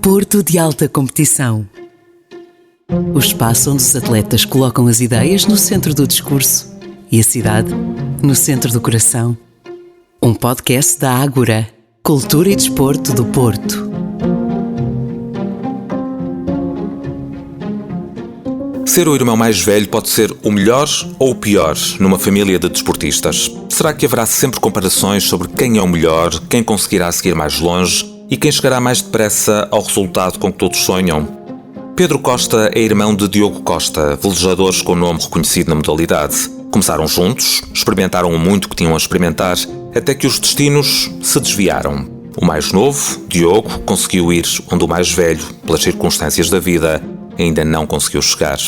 Porto de Alta Competição. O espaço onde os atletas colocam as ideias no centro do discurso e a cidade no centro do coração. Um podcast da Ágora, Cultura e Desporto do Porto. Ser o irmão mais velho pode ser o melhor ou o pior numa família de desportistas. Será que haverá sempre comparações sobre quem é o melhor, quem conseguirá seguir mais longe e quem chegará mais depressa ao resultado com que todos sonham? Pedro Costa é irmão de Diogo Costa, velejadores com nome reconhecido na modalidade. Começaram juntos, experimentaram o muito que tinham a experimentar, até que os destinos se desviaram. O mais novo, Diogo, conseguiu ir onde o mais velho, pelas circunstâncias da vida, ainda não conseguiu chegar.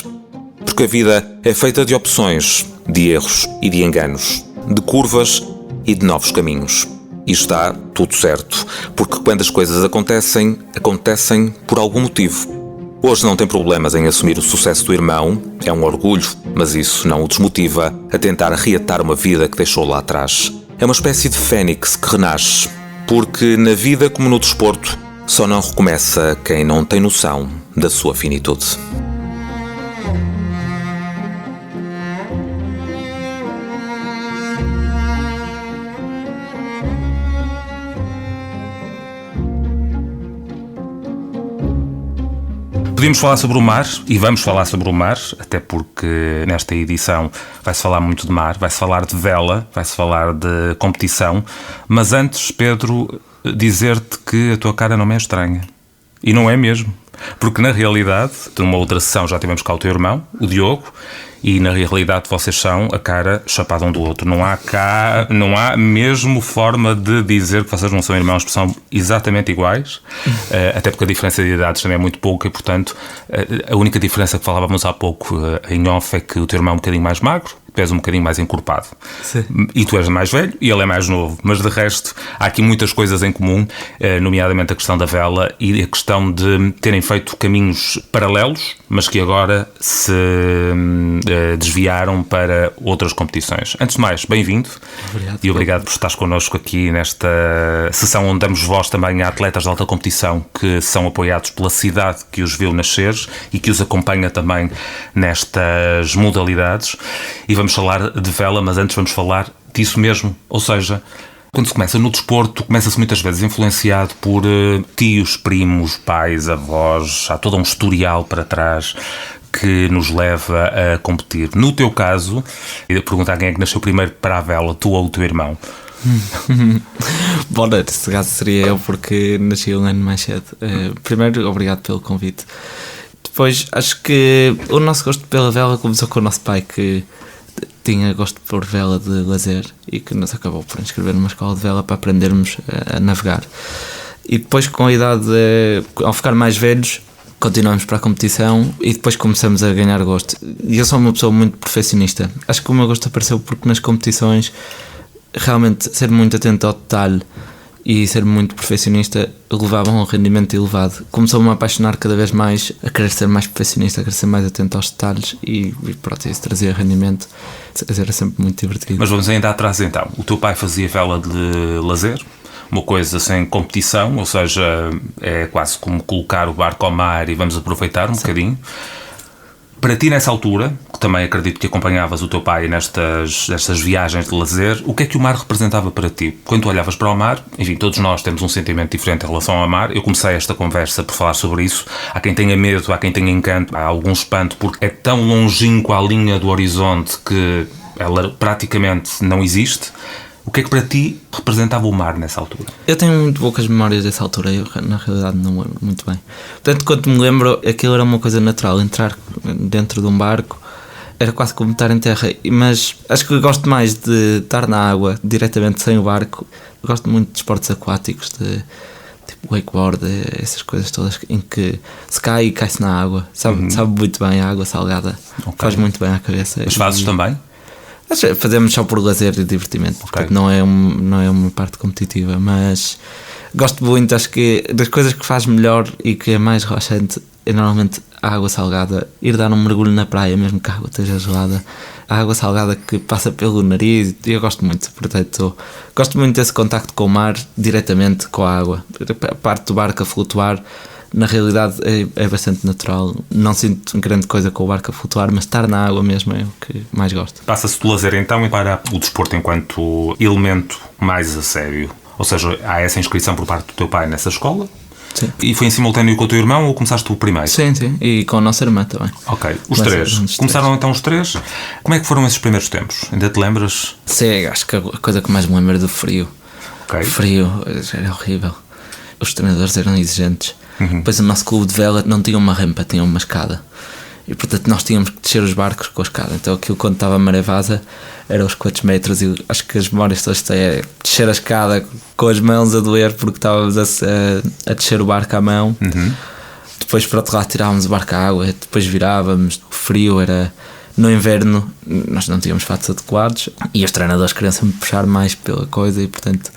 Porque a vida é feita de opções, de erros e de enganos, de curvas e de novos caminhos. E está tudo certo, porque quando as coisas acontecem por algum motivo. Hoje não tem problemas em assumir o sucesso do irmão, é um orgulho, mas isso não o desmotiva a tentar reatar uma vida que deixou lá atrás. É uma espécie de fênix que renasce, porque na vida como no desporto, só não recomeça quem não tem noção da sua finitude. Podíamos falar sobre o mar, e vamos falar sobre o mar, até porque nesta edição vai-se falar muito de mar, vai-se falar de vela, vai-se falar de competição, mas antes, Pedro, dizer-te que a tua cara não me é estranha. E não é mesmo, porque na realidade, numa outra sessão já tivemos cá o teu irmão, o Diogo, e na realidade vocês são a cara chapada um do outro. Não há mesmo forma de dizer que vocês não são irmãos, porque são exatamente iguais, até porque a diferença de idades também é muito pouca e, portanto, a única diferença que falávamos há pouco em off é que o teu irmão é um bocadinho mais magro, tu és um bocadinho mais encorpado. Sim. E tu és mais velho e ele é mais novo, mas de resto há aqui muitas coisas em comum, nomeadamente a questão da vela e a questão de terem feito caminhos paralelos, mas que agora se desviaram para outras competições. Antes de mais, bem-vindo. Obrigado. E obrigado por estares connosco aqui nesta sessão onde damos voz também a atletas de alta competição que são apoiados pela cidade que os viu nascer e que os acompanha também nestas modalidades. E vamos falar de vela, mas antes vamos falar disso mesmo, ou seja, quando se começa no desporto, começa-se muitas vezes influenciado por tios, primos, pais, avós, há todo um historial para trás que nos leva a competir. No teu caso, eu perguntar quem é que nasceu primeiro para a vela, tu ou o teu irmão? Bom, nesse caso seria eu, porque nasci um ano mais cedo. Primeiro, obrigado pelo convite. Depois, acho que o nosso gosto pela vela começou com o nosso pai, que tinha gosto por vela de lazer e que nos acabou por inscrever numa escola de vela para aprendermos a navegar. E depois, com a idade, ao ficar mais velhos, continuamos para a competição e depois começamos a ganhar gosto. E eu sou uma pessoa muito perfeccionista. Acho que o meu gosto apareceu porque nas competições, realmente, ser muito atento ao detalhe e ser muito perfeccionista levava a um rendimento elevado. Começou-me a apaixonar cada vez mais a querer ser mais perfeccionista, a querer ser mais atento aos detalhes e pronto, isso trazia rendimento. Era sempre muito divertido. Mas vamos ainda atrás então. O teu pai fazia vela de lazer? Uma coisa sem competição, ou seja, é quase como colocar o barco ao mar e vamos aproveitar um bocadinho. Para ti, nessa altura, que também acredito que acompanhavas o teu pai nestas viagens de lazer, o que é que o mar representava para ti? Quando tu olhavas para o mar, enfim, todos nós temos um sentimento diferente em relação ao mar. Eu comecei esta conversa por falar sobre isso. Há quem tenha medo, há quem tenha encanto, há algum espanto, porque é tão longínquo à linha do horizonte que ela praticamente não existe. O que é que para ti representava o mar nessa altura? Eu tenho muito poucas memórias dessa altura, eu na realidade não me lembro muito bem. Portanto, quando me lembro, aquilo era uma coisa natural, entrar dentro de um barco era quase como estar em terra. Mas acho que eu gosto mais de estar na água, diretamente sem o barco. Eu gosto muito de esportes aquáticos, de tipo wakeboard, essas coisas todas em que se cai e cai-se na água. Sabe muito bem, a água salgada, faz muito bem à cabeça. As fazes também? Fazemos só por lazer e divertimento, porque não é uma parte competitiva, mas gosto muito. Acho que das coisas que faz melhor e que é mais relaxante é normalmente a água salgada, ir dar um mergulho na praia, mesmo que a água esteja gelada, a água salgada que passa pelo nariz, e eu gosto muito, portanto, gosto muito desse contacto com o mar, diretamente com a água. A parte do barco a flutuar, na realidade é bastante natural. Não sinto grande coisa com o barco a flutuar, mas estar na água mesmo é o que mais gosto. Passa-se do lazer então para o desporto enquanto elemento mais a sério. Ou seja, há essa inscrição por parte do teu pai nessa escola? Sim. E foi em simultâneo com o teu irmão ou começaste tu primeiro? Sim, e com a nossa irmã também. Ok, os três. Começaram então os três. Como é que foram esses primeiros tempos? Ainda te lembras? Sim, acho que a coisa que mais me lembro é do frio. Okay. O frio era horrível. Os treinadores eram exigentes. Depois o nosso clube de vela não tinha uma rampa, tinha uma escada. E portanto nós tínhamos que descer os barcos com a escada. Então aquilo, quando estava a maré vaza, era os 4 metros. E acho que as memórias todas têm é descer a escada com as mãos a doer, porque estávamos a descer o barco à mão. Depois para outro lado tirávamos o barco à água, depois virávamos. O frio era... No inverno nós não tínhamos fatos adequados e os treinadores queriam sempre puxar mais pela coisa, e portanto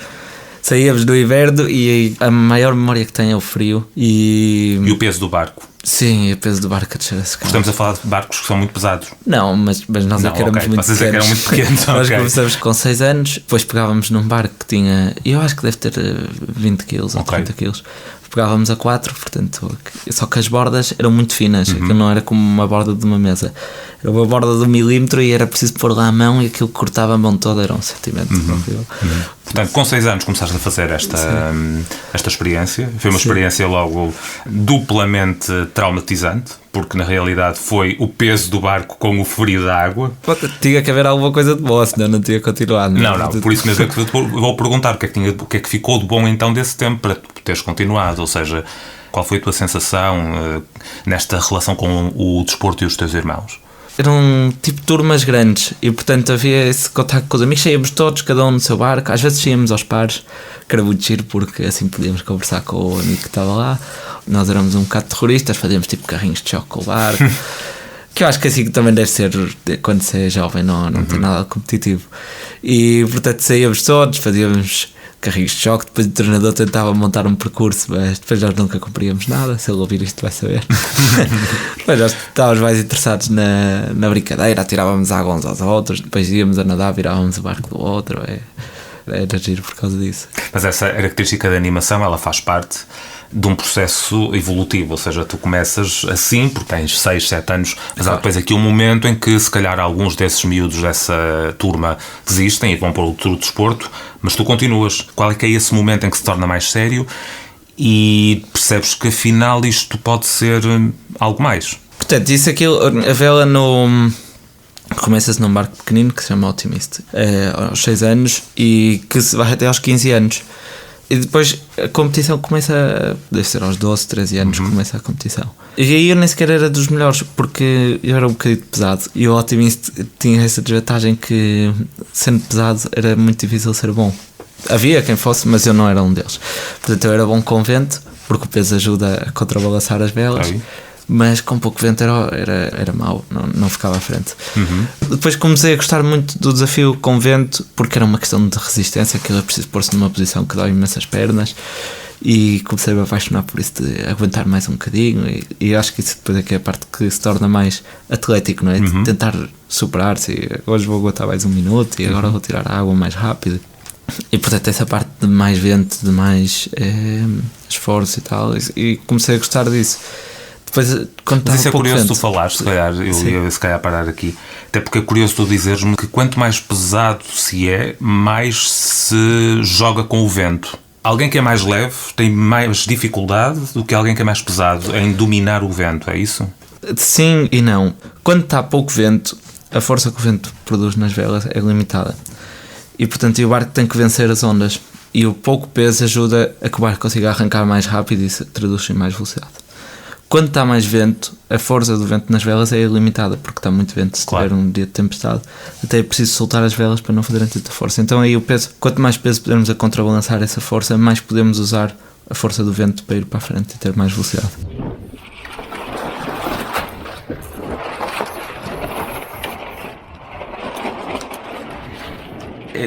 saíamos do inverno e a maior memória que tenho é o frio e o peso do barco. Sim, o peso do barco a descer a escada. Estamos a falar de barcos que são muito pesados. Não, mas nós é que éramos muito pequenos. Vocês é que eram muito pequenos. Nós começamos com 6 anos, depois pegávamos num barco que tinha, eu acho que deve ter 20 kg ou 30 kg. Pegávamos a 4, portanto, só que as bordas eram muito finas, aquilo não era como uma borda de uma mesa, era uma borda de 1 milímetro e era preciso pôr lá a mão e aquilo cortava a mão toda, era um sentimento. Portanto, com 6 anos começaste a fazer esta experiência. Foi uma experiência logo duplamente traumatizante, porque na realidade foi o peso do barco com o frio da água. Tinha que haver alguma coisa de boa, senão não tinha continuado. Não, por isso mesmo é que vou perguntar o que é que ficou de bom então desse tempo para teres continuado, ou seja, qual foi a tua sensação nesta relação com o desporto e os teus irmãos? Eram tipo turmas grandes e portanto havia esse contacto com os amigos, saíamos todos, cada um no seu barco, às vezes saíamos aos pares, que era muito giro porque assim podíamos conversar com o amigo que estava lá. Nós éramos um bocado terroristas, fazíamos tipo carrinhos de choque com o barco, que eu acho que assim também deve ser quando se é jovem, não tem nada de competitivo. E portanto saíamos todos, fazíamos carrinhos de choque, depois o treinador tentava montar um percurso, mas depois nós nunca cumpríamos nada. Se ele ouvir isto vai saber. Depois nós estávamos mais interessados na brincadeira, atirávamos água uns aos outros, depois íamos a nadar, virávamos o barco do outro. Era giro por causa disso. Mas essa característica da animação, ela faz parte de um processo evolutivo, ou seja, tu começas assim porque tens 6, 7 anos, mas há depois aqui um momento em que se calhar alguns desses miúdos dessa turma desistem e vão para outro desporto, mas tu continuas. Qual é que é esse momento em que se torna mais sério e percebes que afinal isto pode ser algo mais? Portanto, isso aqui, a vela começa-se num barco pequenino que se chama Optimist, aos 6 anos, e que se vai até aos 15 anos. E depois a competição começa, deve ser aos 12, 13 anos que começa a competição. E aí eu nem sequer era dos melhores, porque eu era um bocadinho pesado. E o Optimist tinha essa desvantagem que, sendo pesado, era muito difícil ser bom. Havia quem fosse, mas eu não era um deles. Portanto, eu era bom com vento, porque o peso ajuda a contrabalançar as velas. Okay. Mas com pouco vento era mau, não ficava à frente. Depois comecei a gostar muito do desafio com vento, porque era uma questão de resistência, que era preciso pôr-se numa posição que dá imensas pernas, e comecei a me apaixonar por isso de aguentar mais um bocadinho, e acho que isso depois é que é a parte que se torna mais atlético, não é? De tentar superar-se. Hoje vou aguentar mais 1 minuto e agora vou tirar a água mais rápido. E portanto essa parte de mais vento, de mais esforço e tal, e comecei a gostar disso. Depois, mas isso é curioso tu falares, se calhar, eu ia se calhar parar aqui, até porque é curioso tu dizeres-me que quanto mais pesado se é, mais se joga com o vento. Alguém que é mais leve tem mais dificuldade do que alguém que é mais pesado em dominar o vento, é isso? Sim e não. Quando está pouco vento, a força que o vento produz nas velas é limitada. E portanto o barco tem que vencer as ondas. E o pouco peso ajuda a que o barco consiga arrancar mais rápido e se traduz em mais velocidade. Quando está mais vento, a força do vento nas velas é ilimitada, porque está muito vento. Se tiver um dia de tempestade, até é preciso soltar as velas para não fazerem tanta força. Então aí o peso, quanto mais peso pudermos a contrabalançar essa força, mais podemos usar a força do vento para ir para a frente e ter mais velocidade.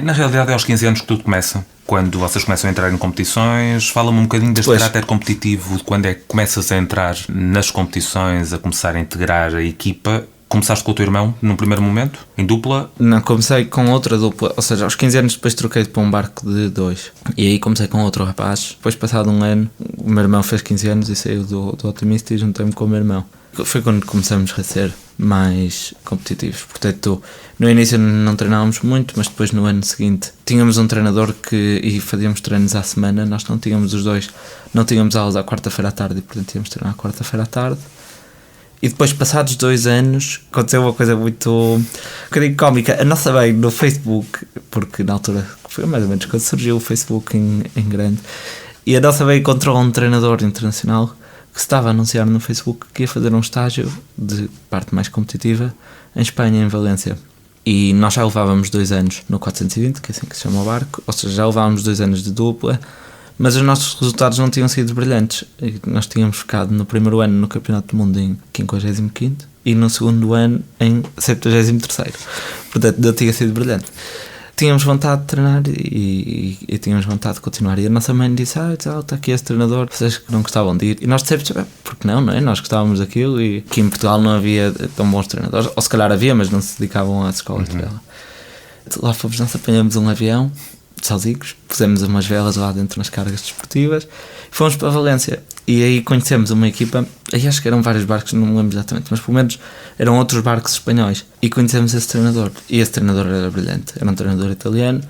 Na realidade é aos 15 anos que tudo começa. Quando vocês começam a entrar em competições, fala-me um bocadinho deste caráter competitivo, de quando é que começas a entrar nas competições, a começar a integrar a equipa. Começaste com o teu irmão num primeiro momento, em dupla? Não, comecei com outra dupla, ou seja, aos 15 anos depois troquei para um barco de 2. E aí comecei com outro rapaz. Depois, passado um ano, o meu irmão fez 15 anos e saiu do Optimista e juntei-me com o meu irmão. Foi quando começamos a ser mais competitivos. Portanto, no início não treinávamos muito, mas depois no ano seguinte tínhamos um treinador e fazíamos treinos à semana. Nós não tínhamos os dois, não tínhamos aulas à quarta-feira à tarde e portanto tínhamos treinar à quarta-feira à tarde. E depois, passados 2 anos, aconteceu uma coisa muito um bocadinho cómica. A nossa mãe no Facebook, porque na altura foi mais ou menos quando surgiu o Facebook em grande, e a nossa mãe encontrou um treinador internacional que estava a anunciar no Facebook que ia fazer um estágio de parte mais competitiva em Espanha, em Valência. E nós já levávamos 2 anos no 420, que é assim que se chama o barco, ou seja, já levávamos 2 anos de dupla, mas os nossos resultados não tinham sido brilhantes. Nós tínhamos ficado no primeiro ano no Campeonato do Mundo em 55º e no segundo ano em 73º. Portanto, não tinha sido brilhante. Tínhamos vontade de treinar e tínhamos vontade de continuar. E a nossa mãe disse, está aqui esse treinador, vocês que não gostavam de ir. E nós dissemos, porque não é? Nós gostávamos daquilo e que em Portugal não havia tão bons treinadores. Ou se calhar havia, mas não se dedicavam às escolas dela. Lá fomos, nós apanhamos um avião, sozinhos, pusemos umas velas lá dentro nas cargas desportivas e fomos para Valência. E aí conhecemos uma equipa, aí acho que eram vários barcos, não me lembro exatamente, mas pelo menos eram outros barcos espanhóis. E conhecemos esse treinador. E esse treinador era brilhante, era um treinador italiano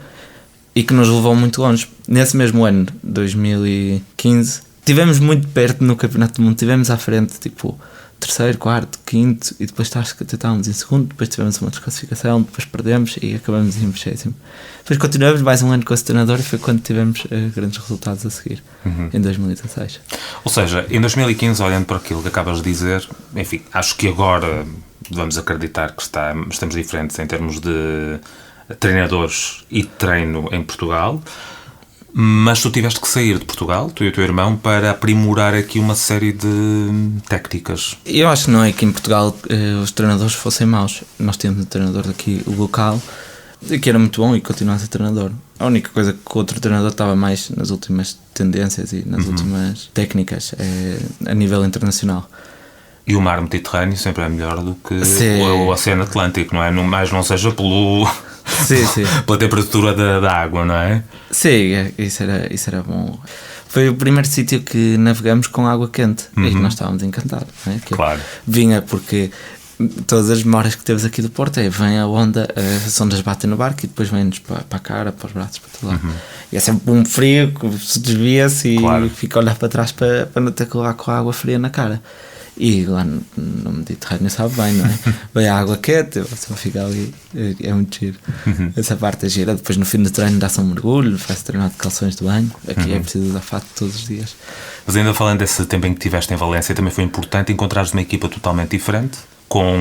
e que nos levou muito longe. Nesse mesmo ano, 2015, estivemos muito perto no Campeonato do Mundo, estivemos à frente, tipo, 3º, 4º, 5º, e depois estávamos em 2º, depois tivemos uma desclassificação, depois perdemos e acabamos em 20º. Depois continuamos mais um ano com esse treinador e foi quando tivemos grandes resultados a seguir, em 2016. Ou seja, em 2015, olhando para aquilo que acabas de dizer, enfim, acho que agora vamos acreditar que estamos diferentes em termos de treinadores e treino em Portugal. Mas tu tiveste que sair de Portugal, tu e o teu irmão, para aprimorar aqui uma série de técnicas. Eu acho que não é que em Portugal os treinadores fossem maus. Nós tínhamos um treinador daqui, o local, que era muito bom e continua a ser treinador. A única coisa que o outro treinador estava mais nas últimas tendências e nas últimas técnicas a nível internacional. E o mar Mediterrâneo sempre é melhor do que o Oceano Atlântico, não é? Mais não seja pela temperatura da água, não é? Sim, isso era bom. Foi o primeiro sítio que navegamos com água quente e nós estávamos encantados, não é? Claro. Vinha porque todas as memórias que temos aqui do Porto vem a onda, as ondas batem no barco e depois vem-nos para a cara, para os braços, para todo lado. E é sempre um frio que se desvia-se e fica a olhar para trás para não ter que levar com a água fria na cara. E lá no Mediterrâneo sabe bem, não é? Vem a água quente, você fica ali, é muito giro. Essa parte é gira. Depois no fim do treino dá-se um mergulho, faz-se treinar de calções de banho. Aqui é preciso usar fato todos os dias. Mas ainda falando desse tempo em que estiveste em Valência, também foi importante encontrares uma equipa totalmente diferente, com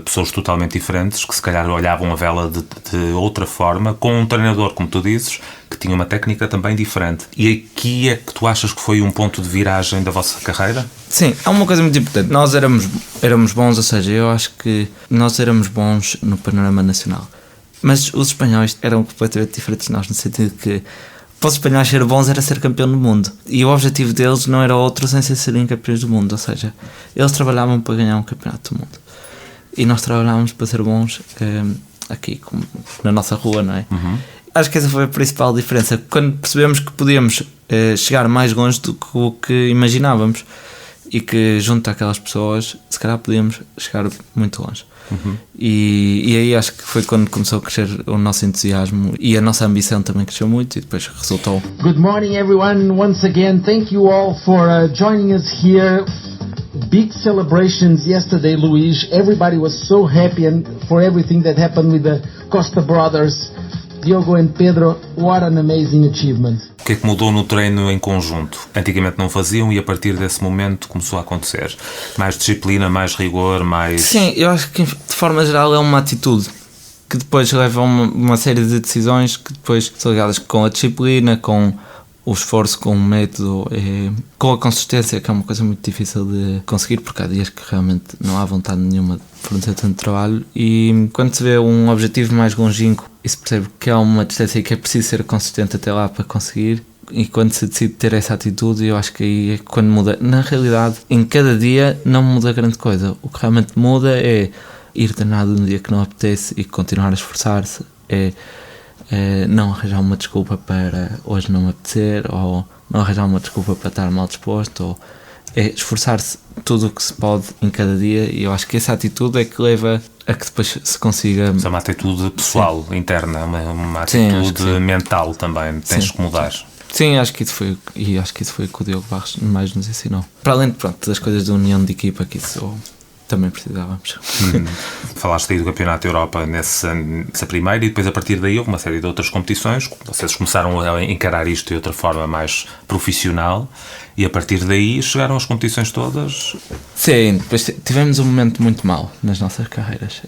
pessoas totalmente diferentes, que se calhar olhavam a vela de outra forma, com um treinador, como tu dizes, que tinha uma técnica também diferente. E aqui é que tu achas que foi um ponto de viragem da vossa carreira? Sim, há uma coisa muito importante. Nós éramos bons, ou seja, eu acho que nós éramos bons no panorama nacional. Mas os espanhóis eram completamente diferentes de nós, no sentido que para os espanhóis ser bons era ser campeão do mundo. E o objetivo deles não era outro sem serem campeões do mundo. Ou seja, eles trabalhavam para ganhar um campeonato do mundo. E nós trabalhávamos para ser bons aqui, na nossa rua, não é? Acho que essa foi a principal diferença. Quando percebemos que podíamos chegar mais longe do que o que imaginávamos e que junto àquelas pessoas, se calhar podíamos chegar muito longe. E aí acho que foi quando começou a crescer o nosso entusiasmo e a nossa ambição também cresceu muito e depois resultou. Good morning everyone, once again thank you all for joining us here. Big celebrations yesterday, Luís. Everybody was so happy and for everything that happened with the Costa brothers. Diogo and Pedro, what an amazing achievement. O que é que mudou no treino em conjunto? Antigamente não faziam e a partir desse momento começou a acontecer. Mais disciplina, mais rigor, mais... Sim, eu acho que de forma geral é uma atitude que depois leva a uma série de decisões que depois são ligadas com a disciplina, com o esforço com o método, com a consistência, que é uma coisa muito difícil de conseguir, porque há dias que realmente não há vontade nenhuma de fornecer tanto trabalho, e quando se vê um objetivo mais longínquo e se percebe que há uma distância e que é preciso ser consistente até lá para conseguir, e quando se decide ter essa atitude, eu acho que aí é quando muda. Na realidade, em cada dia não muda grande coisa. O que realmente muda é ir treinar um dia que não apetece e continuar a esforçar-se, não arranjar uma desculpa para hoje não me apetecer, ou não arranjar uma desculpa para estar mal disposto, ou esforçar-se tudo o que se pode em cada dia, e eu acho que essa atitude é que leva a que depois se consiga... Mas é uma atitude pessoal, sim, interna, uma atitude mental também, tens que mudar. Sim, acho que isso foi o que o Diogo Barros mais nos ensinou. Para além das coisas da união de equipa, que isso também precisávamos. Falaste aí do Campeonato da Europa nessa primeira, e depois a partir daí houve uma série de outras competições. Vocês começaram a encarar isto de outra forma mais profissional, e a partir daí chegaram as competições todas. Sim, depois tivemos um momento muito mau nas nossas carreiras,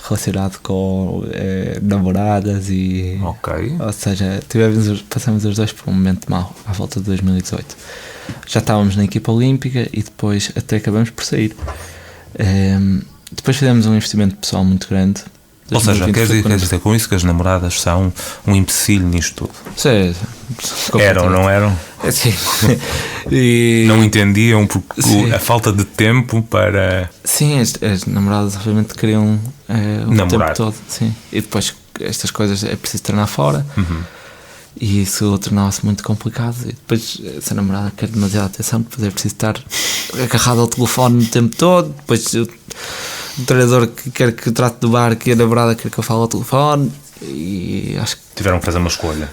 relacionado com namoradas e... Ok. Ou seja, passamos os dois por um momento mau à volta de 2018. Já estávamos na equipa olímpica e depois até acabamos por sair. Depois fizemos um investimento pessoal muito grande. Ou seja, queres dizer com isso que as namoradas são um empecilho nisto tudo? Sim. Eram, não eram? Sim. E... Não entendiam porque a falta de tempo para... Sim, as namoradas obviamente queriam o namorar tempo todo. Sim. E depois estas coisas é preciso treinar fora. E isso tornava-se muito complicado. E depois, se a namorada quer demasiada atenção, depois é preciso estar agarrado ao telefone o tempo todo. Depois o treinador que quer que eu trate do barco e a namorada quer que eu fale ao telefone. E acho que tiveram que fazer uma escolha.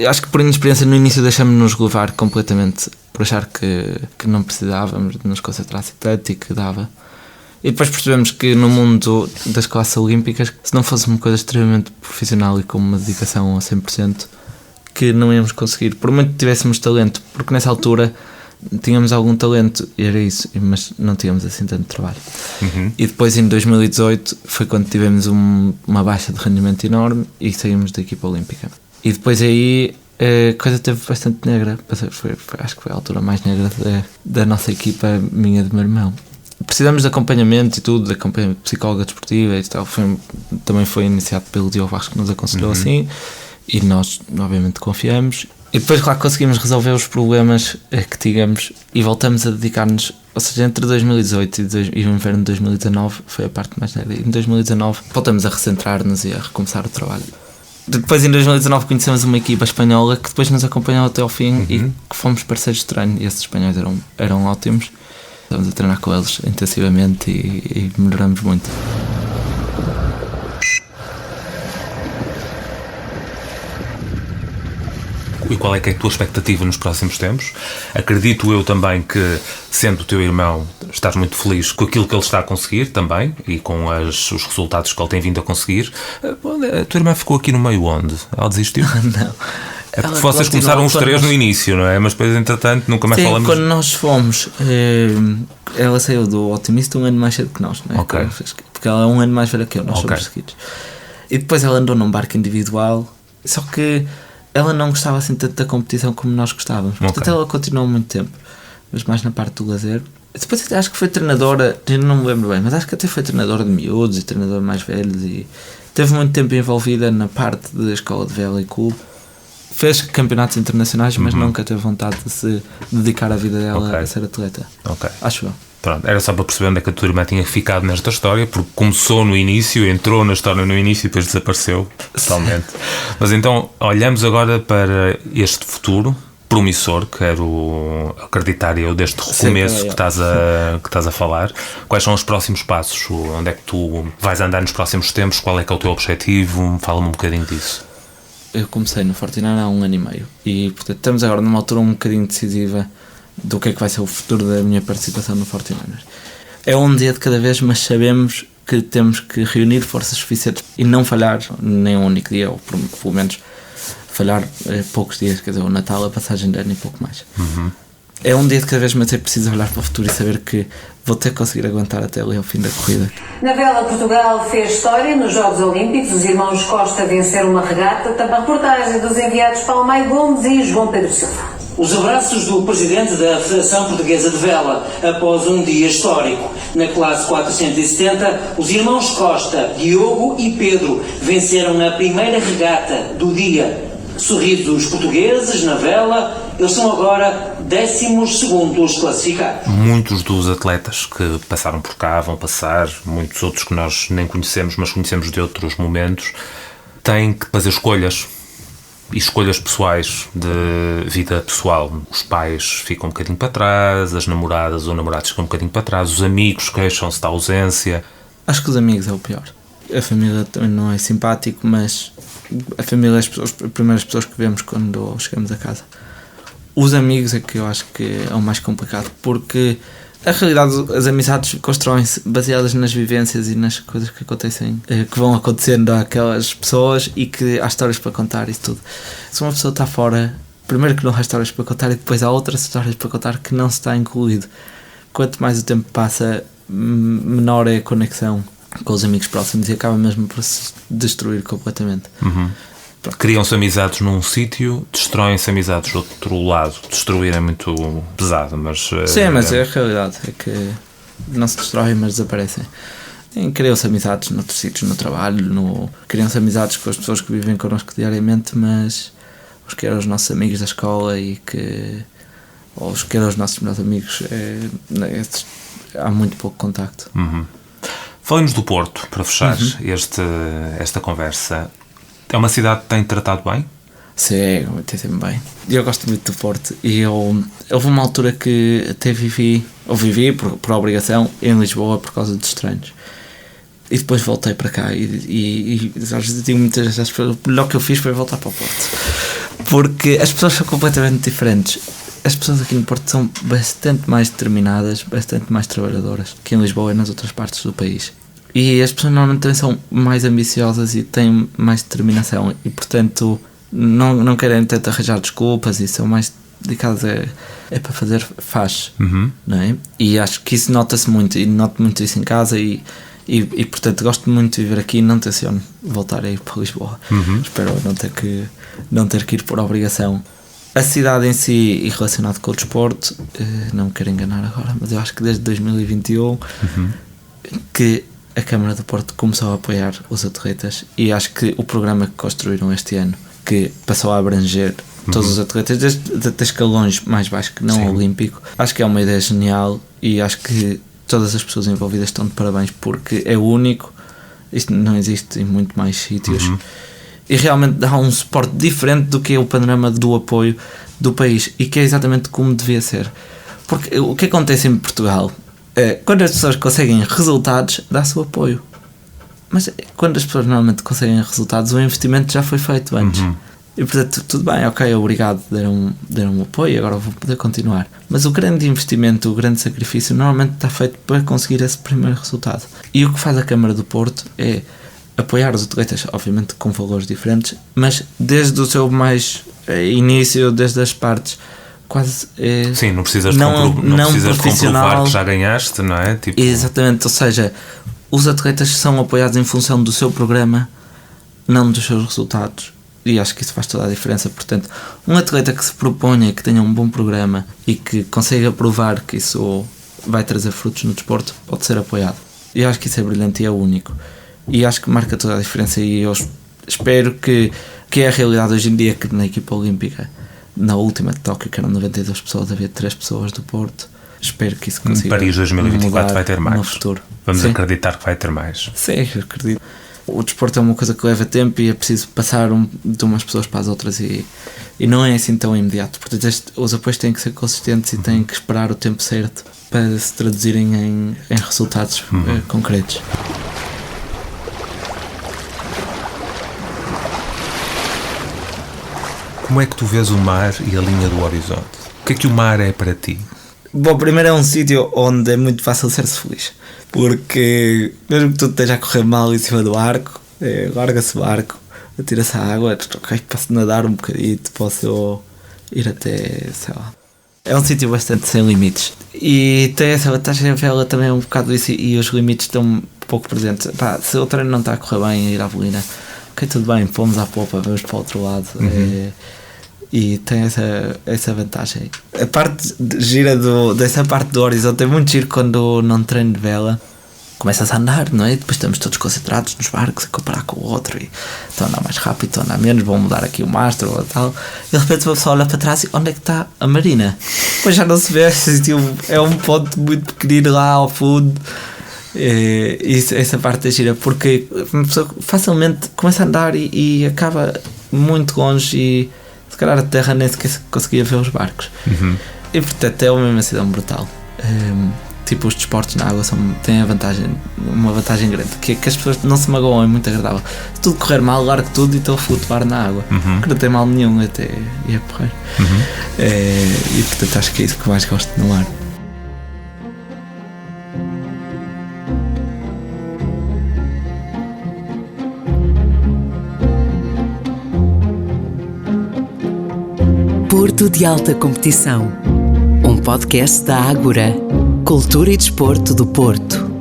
Acho que por inexperiência no início deixamos-nos levar completamente por achar que não precisávamos de nos concentrar tanto e que dava. E depois percebemos que no mundo das classes olímpicas, se não fosse uma coisa extremamente profissional e com uma dedicação a 100%, que não íamos conseguir, por muito que tivéssemos talento, porque nessa altura tínhamos algum talento e era isso, mas não tínhamos assim tanto trabalho. E depois em 2018 foi quando tivemos uma baixa de rendimento enorme e saímos da equipa olímpica. E depois aí a coisa teve bastante negra, acho que foi a altura mais negra da nossa equipa, minha e do meu irmão. Precisamos de acompanhamento e tudo, de acompanhamento de psicóloga desportiva e tal. Também foi iniciado pelo Diogo Barros, que nos aconselhou assim. E nós, obviamente, confiamos. E depois, claro, conseguimos resolver os problemas que tínhamos e voltamos a dedicar-nos. Ou seja, entre 2018 e o inverno de 2019 foi a parte mais negra. E em 2019 voltamos a recentrar-nos e a recomeçar o trabalho. Depois, em 2019, conhecemos uma equipa espanhola que depois nos acompanhou até ao fim e que fomos parceiros de treino. E esses espanhóis eram ótimos. Estamos a treinar com eles intensivamente e melhoramos muito. E qual é que é a tua expectativa nos próximos tempos? Acredito eu também que, sendo o teu irmão, estás muito feliz com aquilo que ele está a conseguir também e com os resultados que ele tem vindo a conseguir. A tua irmã ficou aqui no meio onde? Ela desistiu? Não. É porque vocês começaram os três no início, não é? Mas depois, entretanto, nunca mais falamos. Quando nós fomos, ela saiu do Optimista um ano mais cedo que nós, não é? Okay. Porque ela é um ano mais velha que eu, nós somos seguidos. E depois ela andou num barco individual, só que ela não gostava assim tanto da competição como nós gostávamos. Portanto, ela continuou muito tempo, mas mais na parte do lazer. Depois acho que foi treinadora, eu não me lembro bem, mas acho que até foi treinadora de miúdos e treinadora mais velhos e teve muito tempo envolvida na parte da escola de vela e clube. Fez campeonatos internacionais, mas nunca teve vontade de se dedicar a vida dela a ser atleta. Acho eu. Pronto, era só para perceber onde é que a tua irmã tinha ficado nesta história, porque começou no início, entrou na história no início e depois desapareceu totalmente. Mas então, olhamos agora para este futuro promissor, quero acreditar eu, deste recomeço que estás a falar. Quais são os próximos passos? Onde é que tu vais andar nos próximos tempos? Qual é que é o teu objetivo? Fala-me um bocadinho disso. Eu comecei no 49 há 1 ano e meio e, portanto, estamos agora numa altura um bocadinho decisiva do que é que vai ser o futuro da minha participação no 49ers. É um dia de cada vez, mas sabemos que temos que reunir forças suficientes e não falhar nem um único dia, ou pelo menos falhar poucos dias, quer dizer, o Natal, a passagem de ano e pouco mais. é um dia de cada vez, mas é preciso olhar para o futuro e saber que vou ter que conseguir aguentar até ali ao fim da corrida. Na vela, Portugal fez história nos Jogos Olímpicos. Os irmãos Costa venceram uma regata. Também a reportagem dos enviados Palmai Gomes e João Pedro Silva. Os abraços do presidente da Federação Portuguesa de Vela após um dia histórico. Na classe 470, os irmãos Costa, Diogo e Pedro venceram a primeira regata do dia. Sorrisos portugueses na vela, eles são agora 12º classificados. Muitos dos atletas que passaram por cá, vão passar, muitos outros que nós nem conhecemos, mas conhecemos de outros momentos, têm que fazer escolhas. E escolhas pessoais, de vida pessoal. Os pais ficam um bocadinho para trás, as namoradas ou namorados ficam um bocadinho para trás, os amigos queixam-se da ausência. Acho que os amigos é o pior. A família também não é simpático, mas a família é as primeiras pessoas que vemos quando chegamos a casa. Os amigos é que eu acho que é o mais complicado, porque a realidade, as amizades constroem-se baseadas nas vivências e nas coisas que acontecem, que vão acontecendo àquelas pessoas e que há histórias para contar e tudo. Se uma pessoa está fora, primeiro que não há histórias para contar e depois há outras histórias para contar que não se está incluído. Quanto mais o tempo passa, menor é a conexão com os amigos próximos e acaba mesmo por se destruir completamente. Criam-se amizades num sítio, destroem-se amizades do outro lado. Destruir é muito pesado, mas... Sim, mas é a realidade, é que não se destroem, mas desaparecem. Criam-se amizades noutros sítios, no trabalho, criam-se amizades com as pessoas que vivem connosco diariamente, mas os que eram os nossos amigos da escola ou os que eram os nossos melhores amigos, há muito pouco contacto. Falemos do Porto, para fechar esta conversa. É uma cidade que tem tratado bem? Sim, tem sempre bem. Eu gosto muito do Porto e houve uma altura que até vivi por obrigação em Lisboa por causa dos treinos. E depois voltei para cá e às vezes eu digo muitas vezes, o melhor que eu fiz foi voltar para o Porto. Porque as pessoas são completamente diferentes. As pessoas aqui no Porto são bastante mais determinadas, bastante mais trabalhadoras que em Lisboa e nas outras partes do país. E as pessoas normalmente também são mais ambiciosas e têm mais determinação e, portanto, não querem tanto arranjar desculpas e são mais dedicadas para fazer faz, não é? E acho que isso nota-se muito e noto muito isso em casa e portanto, gosto muito de viver aqui e não tenciono voltar a ir para Lisboa. Espero não ter que ir por obrigação. A cidade em si e relacionado com o desporto, não me quero enganar agora, mas eu acho que desde 2021 que a Câmara do Porto começou a apoiar os atletas e acho que o programa que construíram este ano, que passou a abranger todos os atletas, desde escalões mais baixos que não olímpico, acho que é uma ideia genial e acho que todas as pessoas envolvidas estão de parabéns porque é único, isto não existe em muito mais sítios e realmente dá um suporte diferente do que é o panorama do apoio do país e que é exatamente como devia ser. Porque o que acontece em Portugal quando as pessoas conseguem resultados, dá-se o apoio. Mas quando as pessoas normalmente conseguem resultados, o investimento já foi feito antes. E portanto, tudo bem, ok, obrigado, deram apoio, agora vou poder continuar. Mas o grande investimento, o grande sacrifício, normalmente está feito para conseguir esse primeiro resultado. E o que faz a Câmara do Porto é apoiar os atletas, obviamente com valores diferentes, mas desde o seu mais início, desde as partes quase sim, não precisas de comprovar que já ganhaste, não é? Exatamente, ou seja, os atletas são apoiados em função do seu programa, não dos seus resultados, e acho que isso faz toda a diferença. Portanto, um atleta que se proponha, que tenha um bom programa e que consiga provar que isso vai trazer frutos no desporto, pode ser apoiado. E acho que isso é brilhante e é único, e acho que marca toda a diferença, e eu espero que é a realidade hoje em dia, que na equipa olímpica, na última de Tóquio, que eram 92 pessoas, havia 3 pessoas do Porto. Espero que isso consiga. Paris 2024 vai ter mais. No futuro. Vamos acreditar que vai ter mais. Sim, eu acredito. O desporto é uma coisa que leva tempo e é preciso passar de umas pessoas para as outras e não é assim tão imediato. Portanto, os apoios têm que ser consistentes e têm que esperar o tempo certo para se traduzirem em resultados concretos. Como é que tu vês o mar e a linha do horizonte? O que é que o mar é para ti? Bom, primeiro é um sítio onde é muito fácil ser-se feliz, porque mesmo que tudo esteja a correr mal em cima do arco, larga-se o barco, atira-se à água, ok, posso nadar um bocadinho, posso ir até, sei lá, É um sítio bastante sem limites. E tem essa vantagem, a vela também é um bocado isso, e os limites estão um pouco presentes. Pá, se o treino não está a correr bem, a ir à bolina, ok, tudo bem, fomos à popa, vamos para o outro lado. E tem essa vantagem. A parte gira dessa parte do horizonte é muito giro quando não treino de vela. Começas a andar, não é? Depois estamos todos concentrados nos barcos a comparar com o outro e estão a andar mais rápido, estão a andar menos, vão mudar aqui o mastro ou tal. E de repente uma pessoa olha para trás e onde é que está a marina? Depois já não se vê, é um ponto muito pequenino lá ao fundo. Essa parte é gira, porque uma pessoa facilmente começa a andar e acaba muito longe e se calhar a terra nem sequer conseguia ver os barcos. E portanto é uma imensidão brutal. Tipo, os desportos na água têm uma vantagem grande, que é que as pessoas não se magoam, é muito agradável. Se tudo correr mal, largo tudo e estou a flutuar na água, que não tem mal nenhum, até e é porreiro. E portanto acho que é isso que mais gosto no mar. Porto de Alta Competição, um podcast da Ágora, Cultura e Desporto do Porto.